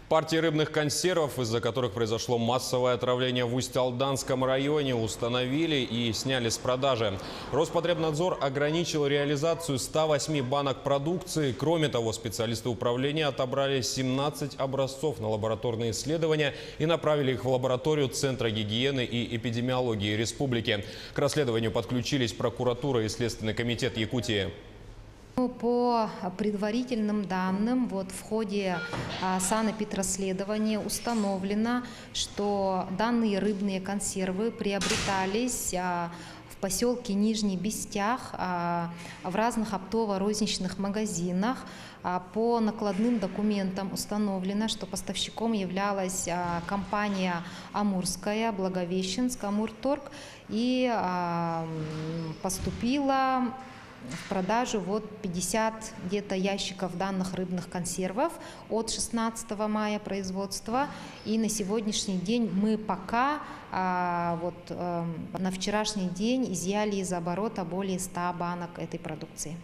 Партии рыбных консервов, из-за которых произошло массовое отравление в Усть-Алданском районе, установили и сняли с продажи. Роспотребнадзор ограничил реализацию 108 банок продукции. Кроме того, специалисты управления отобрали 17 образцов на лабораторные исследования и направили их в лабораторию Центра гигиены и эпидемиологии республики. К расследованию подключились прокуратура и Следственный комитет Якутии. По предварительным данным, в ходе санэпидрасследования установлено, что данные рыбные консервы приобретались в поселке Нижний Бестях в разных оптово-розничных магазинах. По накладным документам установлено, что поставщиком являлась компания Амурская, Благовещенск, Амурторг, и поступила в продажу 50 где-то ящиков данных рыбных консервов от 16 мая производства. И на сегодняшний день мы пока на вчерашний день изъяли из оборота более 100 банок этой продукции.